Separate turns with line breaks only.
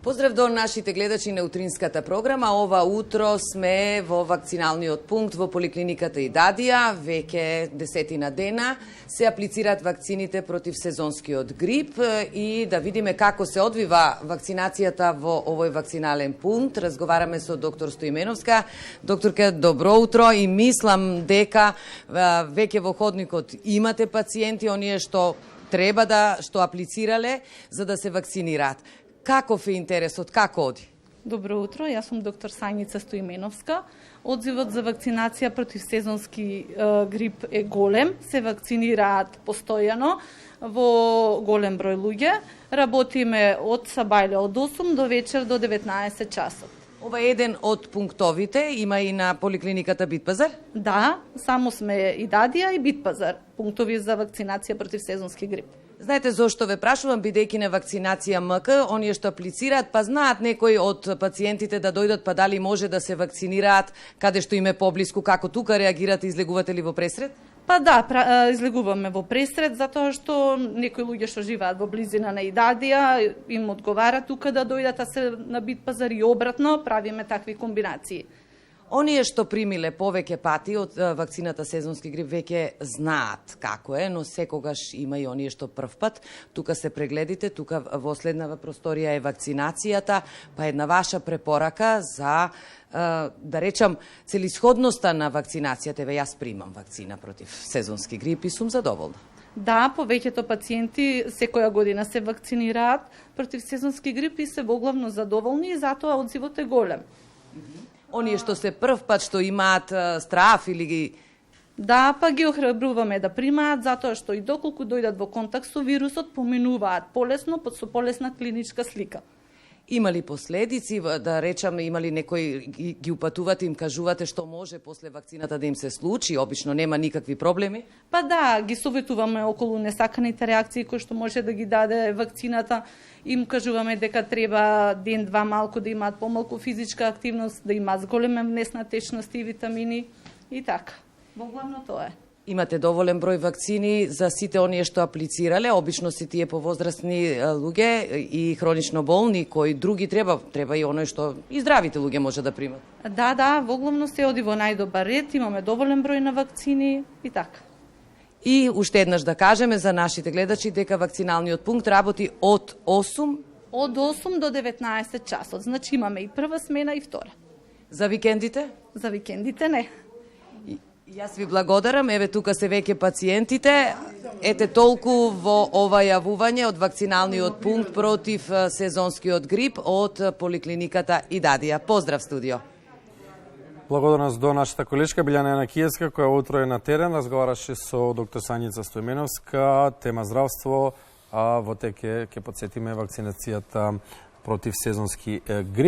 Поздрав до нашите гледачи на утринската програма. Ова утро сме во вакциналниот пункт во поликлиниката Идадија. Веќе 10 дена се аплицираат вакцините против сезонскиот грип и да видиме како се одвива вакцинацијата во овој вакцинален пункт. Разговараме со доктор Стоименовска. Докторка, добро утро и мислам дека веќе во ходникот имате пациенти, оние што треба што аплицирале за да се вакцинираат. Каков е интересот, како оди?
Добро утро, јас сум доктор Сањица Стоименовска. Одзивот за вакцинација против сезонски грип е голем, се вакцинираат постојано во голем број луѓе. Работиме од сабајле од 8 до вечер до 19 часот.
Ова е еден од пунктовите, има и на поликлиниката Битпазар?
Да, само сме Идадија и Битпазар, пунктови за вакцинација против сезонски грип.
Знаете зошто ве прашувам, бидејќи на вакцинација МК, оние што аплицираат, па знаат некои од пациентите да дојдат, па дали може да се вакцинираат, каде што им е поблиску, како тука реагирате, излегувате ли во Пресред?
Па да, излегуваме во Пресред, затоа што некои луѓе што живеат во близина на Идадија, им одговара тука да дојдат, а се на Битпазар и обратно, правиме такви комбинации.
Оние што примиле повеќе пати од вакцината сезонски грип веќе знаат како е, но секогаш има и оние што прв пат. Тука се прегледите, тука во следнава просторија е вакцинацијата, па една ваша препорака за, да речам, целисходноста на вакцинацијата. Еве, јас примам вакцина против сезонски грип и сум задоволна.
Да, повеќето пациенти секоја година се вакцинираат против сезонски грип и се воглавно задоволни и затоа одзивот е голем.
Оние што се прв пат, што имаат страф или ги...
Да, па ги охрабруваме да примаат, затоа што и доколку дојдат во контакт со вирусот, поминуваат полесно, со полесна клиничка слика.
Има ли последици, да речам, има ли некои ги упатувате, им кажувате што може после вакцината да им се случи, обично нема никакви проблеми?
Па да, ги советуваме околу несаканите реакции кои што може да ги даде вакцината, им кажуваме дека треба ден-два малку да имаат помалку физичка активност, да имаат зголемен внес на течности и витамини и така. Воглавно тоа е.
Имате доволен број вакцини за сите оние што аплицирале, обично си тие повозрастни луѓе и хронично болни, кои други треба и оној што и здравите луѓе може да примат.
Да, воглавно се оди во најдобар ред, имаме доволен број на вакцини и така.
И уште еднаш да кажеме за нашите гледачи дека вакциналниот пункт работи од 8
до 19 часот. Значи имаме и прва смена и втора.
За викендите?
За викендите не.
Јас ви благодарам, еве тука се веќе пациентите. Ете толку во ова јавување од вакциналниот пункт против сезонскиот грип од поликлиниката Идадија. Поздрав, студио.
Благодарност до нашата колешка Билјана Јанакиевска, која утро е на терен, разговараше со доктор Сањица Стоименовска, тема здравство, а во те ќе потсетиме вакцинацијата против сезонски грип.